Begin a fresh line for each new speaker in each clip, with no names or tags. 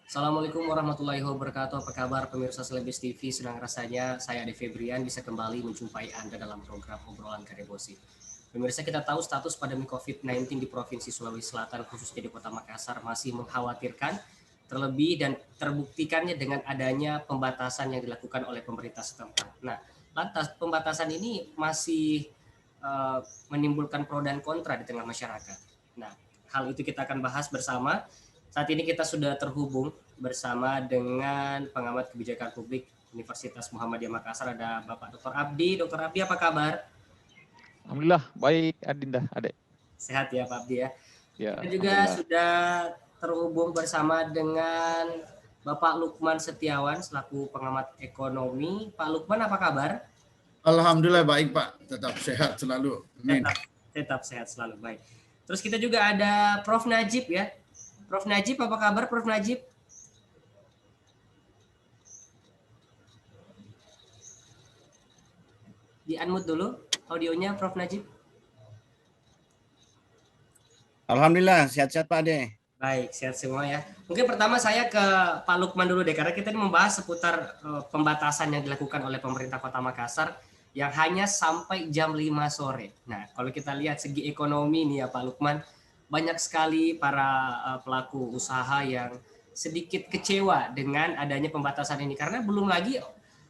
Assalamualaikum warahmatullahi wabarakatuh. Apa kabar pemirsa Selebes TV? Senang rasanya saya Ade Febrian bisa kembali menjumpai Anda dalam program obrolan Karebosi. Pemirsa, kita tahu status pandemi COVID-19 di Provinsi Sulawesi Selatan khususnya di Kota Makassar masih mengkhawatirkan, terlebih dan terbuktikannya dengan adanya pembatasan yang dilakukan oleh pemerintah setempat. Nah, lantas pembatasan ini masih menimbulkan pro dan kontra di tengah masyarakat. Nah, hal itu kita akan bahas bersama. Saat ini kita sudah terhubung bersama dengan pengamat kebijakan publik Universitas Muhammadiyah Makassar, ada Bapak Dr. Abdi. Dr. Abdi, apa kabar?
Alhamdulillah baik, Adinda, Adek.
Sehat ya Pak Abdi ya.
Ya,
Kita juga sudah terhubung bersama dengan Bapak Lukman Setiawan selaku pengamat ekonomi. Pak Lukman, apa kabar?
Alhamdulillah baik Pak, tetap sehat selalu. Amin.
Tetap sehat selalu, baik. Terus kita juga ada Prof. Najib ya. Prof. Najib, apa kabar Prof. Najib? Di-unmute dulu audionya Prof. Najib.
Alhamdulillah, sehat-sehat Pak Ade.
Baik, sehat semua ya. Mungkin pertama saya ke Pak Lukman dulu deh, karena kita ini membahas seputar pembatasan yang dilakukan oleh pemerintah Kota Makassar yang hanya sampai jam 5 sore. Nah, kalau kita lihat segi ekonomi nih ya Pak Lukman, banyak sekali para pelaku usaha yang sedikit kecewa dengan adanya pembatasan ini. Karena belum lagi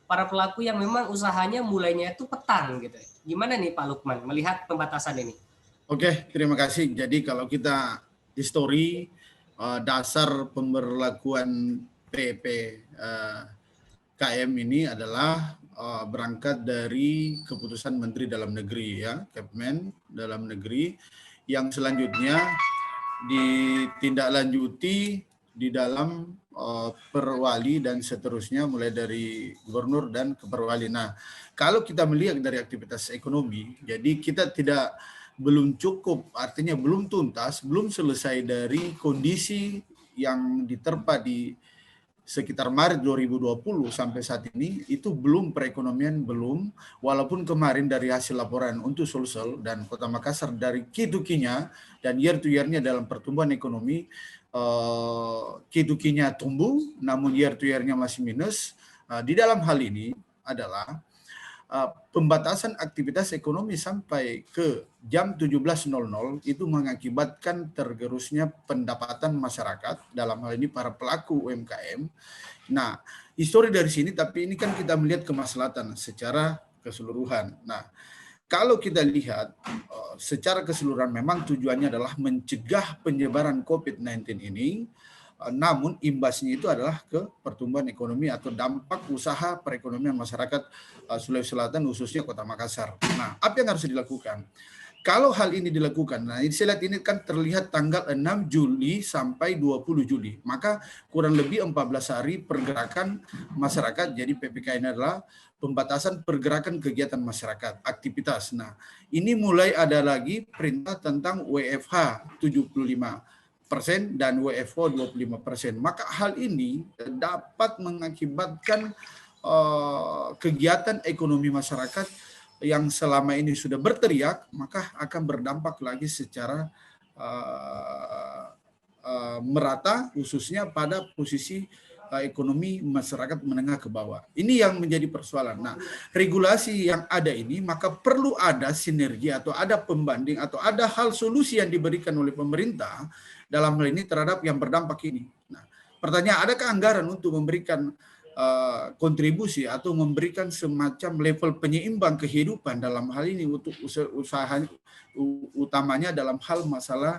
para pelaku yang memang usahanya mulainya itu petang gitu. Gimana nih Pak Lukman melihat pembatasan ini?
Oke, terima kasih. Jadi kalau kita history dasar pemberlakuan PPKM ini adalah berangkat dari keputusan Menteri Dalam Negeri ya, Kepmen Dalam Negeri, yang selanjutnya ditindaklanjuti di dalam perwali dan seterusnya mulai dari gubernur dan ke perwali. Nah, kalau kita melihat dari aktivitas ekonomi, jadi kita belum cukup, artinya belum tuntas, belum selesai dari kondisi yang diterpa di sekitar Maret 2020 sampai saat ini, itu belum perekonomian, belum, walaupun kemarin dari hasil laporan untuk Sulsel dan Kota Makassar dari Q2Q-nya dan year to year-nya dalam pertumbuhan ekonomi, Q2Q-nya tumbuh, namun year to year-nya masih minus. Di dalam hal ini adalah pembatasan aktivitas ekonomi sampai ke jam 17.00 itu mengakibatkan tergerusnya pendapatan masyarakat, dalam hal ini para pelaku UMKM. Nah, histori dari sini, tapi ini kan kita melihat kemaslahatan secara keseluruhan. Nah, kalau kita lihat secara keseluruhan memang tujuannya adalah mencegah penyebaran COVID-19 ini, namun imbasnya itu adalah ke pertumbuhan ekonomi atau dampak usaha perekonomian masyarakat Sulawesi Selatan khususnya Kota Makassar. Nah, apa yang harus dilakukan? Kalau hal ini dilakukan, nah saya lihat ini kan terlihat tanggal 6 Juli sampai 20 Juli, maka kurang lebih 14 hari pergerakan masyarakat. Jadi PPK ini adalah pembatasan pergerakan kegiatan masyarakat, aktivitas. Nah, ini mulai ada lagi perintah tentang WFH 75% dan WFO 25%. Maka hal ini dapat mengakibatkan kegiatan ekonomi masyarakat yang selama ini sudah berteriak, maka akan berdampak lagi secara merata, khususnya pada posisi ekonomi masyarakat menengah ke bawah. Ini yang menjadi persoalan. Nah, regulasi yang ada ini maka perlu ada sinergi atau ada pembanding atau ada hal solusi yang diberikan oleh pemerintah dalam hal ini terhadap yang berdampak ini. Nah, pertanyaan, adakah anggaran untuk memberikan kontribusi atau memberikan semacam level penyeimbang kehidupan dalam hal ini untuk usaha utamanya dalam hal masalah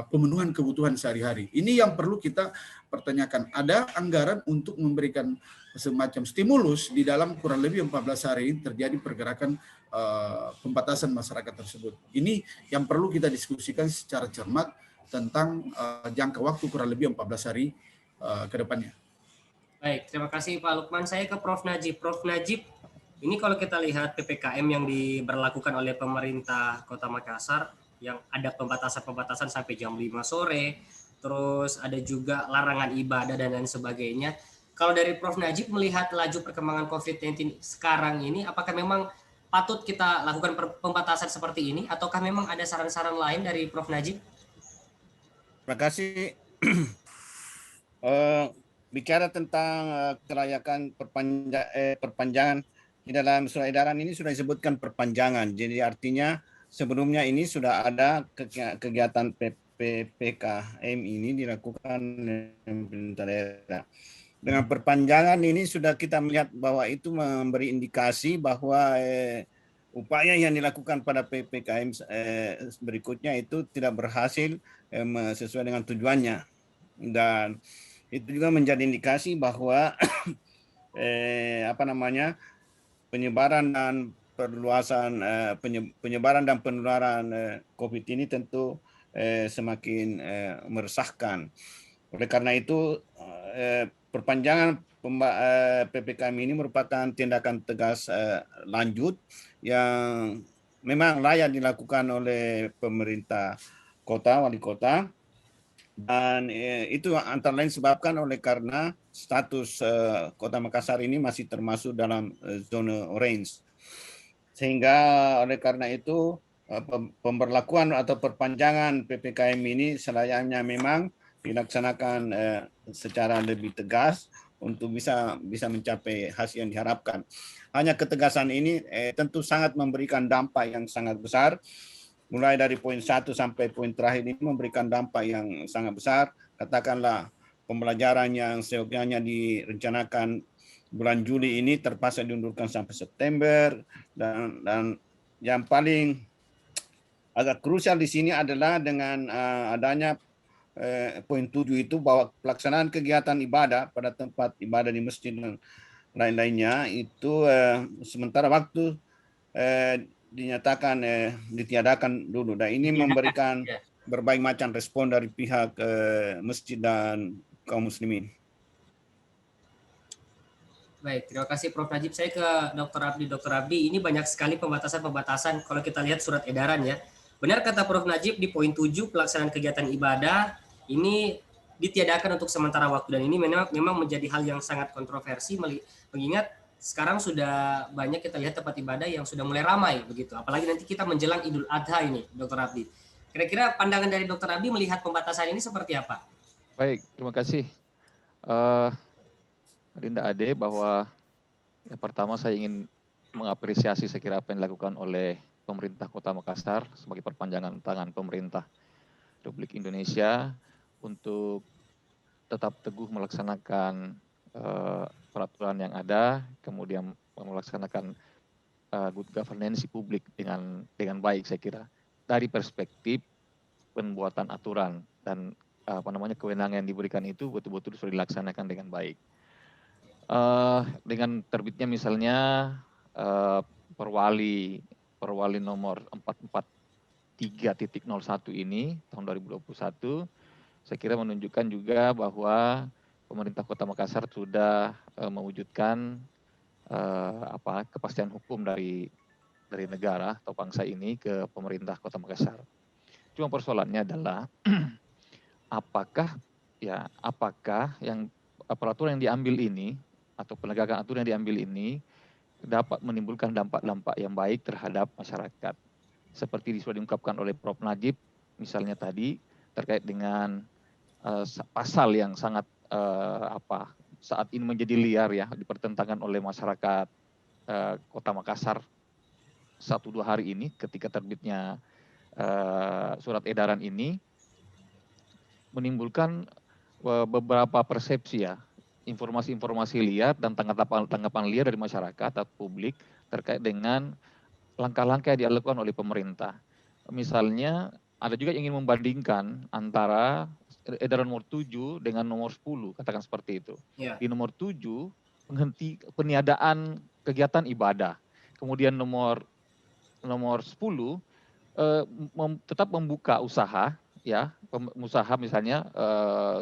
pemenuhan kebutuhan sehari-hari. Ini yang perlu kita pertanyakan. Ada anggaran untuk memberikan semacam stimulus di dalam kurang lebih 14 hari terjadi pergerakan pembatasan masyarakat tersebut. Ini yang perlu kita diskusikan secara cermat tentang jangka waktu kurang lebih 14 hari ke depannya.
Baik, terima kasih Pak Lukman. Saya ke Prof. Najib. Prof. Najib, ini kalau kita lihat PPKM yang diberlakukan oleh pemerintah Kota Makassar, yang ada pembatasan-pembatasan sampai jam 5 sore, terus ada juga larangan ibadah dan lain sebagainya. Kalau dari Prof. Najib melihat laju perkembangan COVID-19 sekarang ini, apakah memang patut kita lakukan pembatasan seperti ini, ataukah memang ada saran-saran lain dari Prof. Najib?
Terima kasih. bicara tentang kelayakan perpanjangan di dalam surat edaran ini sudah disebutkan perpanjangan. Jadi artinya sebelumnya ini sudah ada kegiatan PPKM ini dilakukan oleh pemerintah daerah. Dengan perpanjangan ini sudah kita melihat bahwa itu memberi indikasi bahwa upaya yang dilakukan pada PPKM berikutnya itu tidak berhasil sesuai dengan tujuannya, dan itu juga menjadi indikasi bahwa penyebaran dan perluasan penyebaran dan penularan COVID ini tentu semakin meresahkan. Oleh karena itu perpanjangan PPKM ini merupakan tindakan tegas lanjut yang memang layak dilakukan oleh pemerintah kota, wali kota, dan itu antara lain disebabkan oleh karena status Kota Makassar ini masih termasuk dalam zona orange. Sehingga oleh karena itu pemberlakuan atau perpanjangan PPKM ini selayaknya memang dilaksanakan secara lebih tegas untuk bisa mencapai hasil yang diharapkan. Hanya ketegasan ini tentu sangat memberikan dampak yang sangat besar. Mulai dari poin 1 sampai poin terakhir ini memberikan dampak yang sangat besar. Katakanlah pembelajaran yang seyogyanya direncanakan bulan Juli ini terpaksa diundurkan sampai September, dan yang paling agak krusial di sini adalah dengan adanya poin 7 itu bahwa pelaksanaan kegiatan ibadah pada tempat ibadah di masjid dan lain-lainnya itu sementara waktu dinyatakan ditiadakan dulu, dan ini memberikan berbagai macam respon dari pihak masjid dan kaum muslimin.
Baik, terima kasih Prof. Najib. Saya ke Dr. Abdi. Dr. Abdi, ini banyak sekali pembatasan-pembatasan kalau kita lihat surat edaran ya. Benar kata Prof. Najib di poin 7 pelaksanaan kegiatan ibadah ini ditiadakan untuk sementara waktu, dan ini memang menjadi hal yang sangat kontroversi mengingat sekarang sudah banyak kita lihat tempat ibadah yang sudah mulai ramai begitu. Apalagi nanti kita menjelang Idul Adha ini, Dr. Abdi. Kira-kira pandangan dari Dr. Abdi melihat pembatasan ini seperti apa?
Baik, terima kasih. Adinda Ade, bahwa yang pertama saya ingin mengapresiasi sekira apa yang dilakukan oleh pemerintah Kota Makassar sebagai perpanjangan tangan pemerintah Republik Indonesia untuk tetap teguh melaksanakan peraturan yang ada, kemudian melaksanakan good governance publik dengan baik, saya kira dari perspektif pembuatan aturan dan kewenangan yang diberikan itu betul-betul sudah dilaksanakan dengan baik. Dengan terbitnya misalnya perwali nomor 443.01 ini tahun 2021, saya kira menunjukkan juga bahwa pemerintah Kota Makassar sudah mewujudkan kepastian hukum dari negara atau bangsa ini ke pemerintah Kota Makassar. Cuma persoalannya adalah apakah yang peraturan yang diambil ini atau penegakan aturan yang diambil ini dapat menimbulkan dampak-dampak yang baik terhadap masyarakat. Seperti sudah diungkapkan oleh Prof. Najib misalnya tadi terkait dengan pasal yang sangat saat ini menjadi liar ya, dipertentangkan oleh masyarakat Kota Makassar 1-2 hari ini ketika terbitnya surat edaran ini, menimbulkan beberapa persepsi ya, informasi-informasi liar dan tanggapan liar dari masyarakat atau publik terkait dengan langkah-langkah yang dilakukan oleh pemerintah. Misalnya ada juga yang ingin membandingkan antara edaran nomor 7 dengan nomor 10, katakan seperti itu. Yeah. Di nomor 7 peniadaan kegiatan ibadah. Kemudian nomor 10 tetap membuka usaha ya, usaha misalnya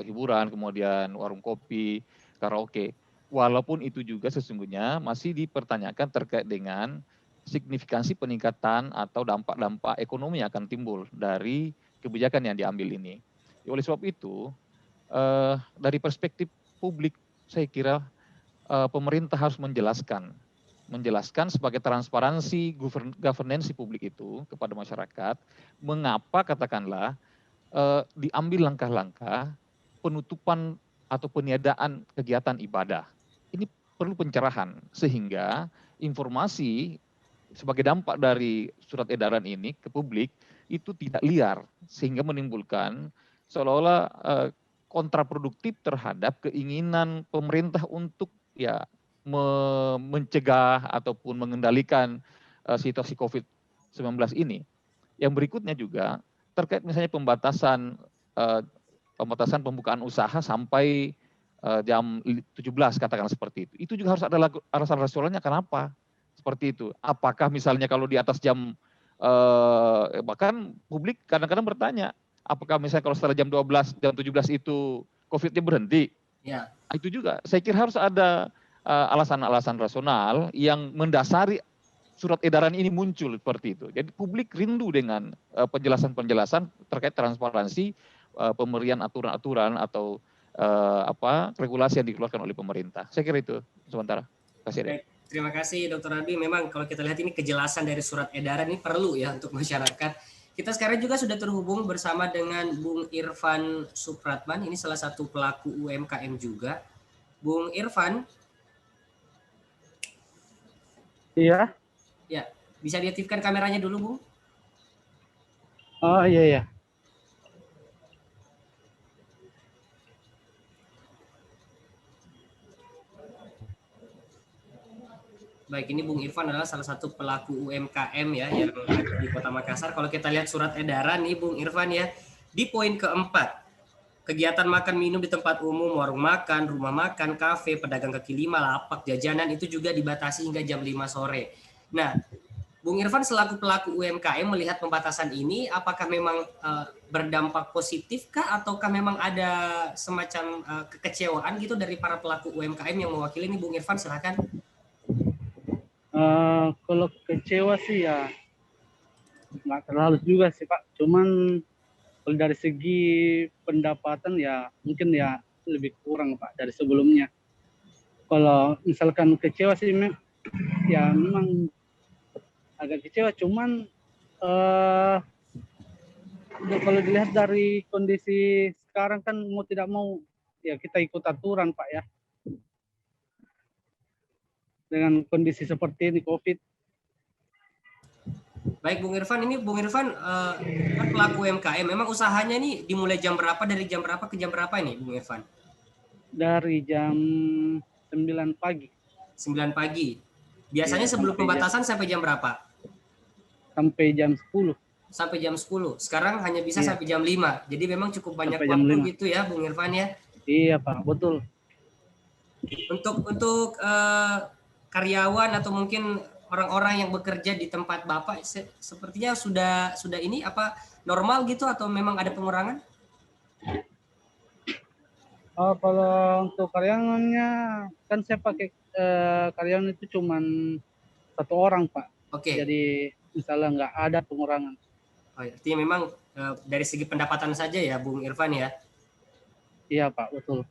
hiburan, kemudian warung kopi, karaoke. Walaupun itu juga sesungguhnya masih dipertanyakan terkait dengan signifikansi peningkatan atau dampak-dampak ekonomi yang akan timbul dari kebijakan yang diambil ini. Oleh sebab itu, dari perspektif publik, saya kira pemerintah harus menjelaskan sebagai transparansi governance publik itu kepada masyarakat, mengapa katakanlah diambil langkah-langkah penutupan atau peniadaan kegiatan ibadah. Ini perlu pencerahan sehingga informasi sebagai dampak dari surat edaran ini ke publik itu tidak liar sehingga menimbulkan seolah-olah kontraproduktif terhadap keinginan pemerintah untuk ya mencegah ataupun mengendalikan situasi COVID-19 ini. Yang berikutnya juga terkait misalnya pembatasan pembukaan usaha sampai jam 17 katakanlah seperti itu. Itu juga harus ada alasan rasionalnya kenapa seperti itu. Apakah misalnya kalau di atas jam bahkan publik kadang-kadang bertanya, apakah misalnya kalau setelah jam 12, jam 17 itu COVID-nya berhenti?
Ya.
Itu juga saya kira harus ada alasan-alasan rasional yang mendasari surat edaran ini muncul seperti itu. Jadi publik rindu dengan penjelasan-penjelasan terkait transparansi pemberian aturan-aturan atau regulasi yang dikeluarkan oleh pemerintah. Saya kira itu sementara. Terima kasih.
Terima kasih Dr. Albi. Memang kalau kita lihat ini kejelasan dari surat edaran ini perlu ya untuk masyarakat. Kita sekarang juga sudah terhubung bersama dengan Bung Irfan Supratman. Ini salah satu pelaku UMKM juga. Bung Irfan.
Iya.
Ya, bisa diaktifkan kameranya dulu, Bung?
Oh iya.
Baik, ini Bung Irfan adalah salah satu pelaku UMKM ya yang ada di Kota Makassar. Kalau kita lihat surat edaran nih Bung Irfan ya, di poin keempat, kegiatan makan minum di tempat umum, warung makan, rumah makan, kafe, pedagang kaki lima, lapak, jajanan itu juga dibatasi hingga jam 5 sore. Nah, Bung Irfan selaku pelaku UMKM melihat pembatasan ini, apakah memang berdampak positif kah ataukah memang ada semacam kekecewaan gitu dari para pelaku UMKM yang mewakili ini? Bung Irfan silakan.
Kalau kecewa sih ya nggak terlalu juga sih Pak. Cuman kalau dari segi pendapatan ya mungkin ya lebih kurang Pak dari sebelumnya. Kalau misalkan kecewa sih ya memang agak kecewa. Cuman kalau dilihat dari kondisi sekarang kan mau tidak mau ya kita ikut aturan Pak ya. Dengan kondisi seperti ini COVID.
Baik Bung Irfan, ini Bung Irfan kan pelaku UMKM, memang usahanya ini dimulai jam berapa, dari jam berapa ke jam berapa ini Bung Irfan?
Dari jam 9 pagi.
9 pagi. Biasanya sebelum pembatasan sampai jam berapa?
Sampai jam 10.
Sampai jam 10. Sekarang hanya bisa sampai jam 5. Jadi memang cukup banyak
sampai
waktu gitu ya Bung Irfan ya?
Iya Pak, betul.
Untuk karyawan atau mungkin orang-orang yang bekerja di tempat Bapak sepertinya sudah ini apa normal gitu atau memang ada pengurangan?
Oh, kalau untuk karyawannya kan saya pakai karyawan itu cuma 1 orang Pak.
Oke.
Jadi misalnya nggak ada pengurangan.
Oh, artinya memang dari segi pendapatan saja ya Bung Irfan ya?
Iya Pak, betul.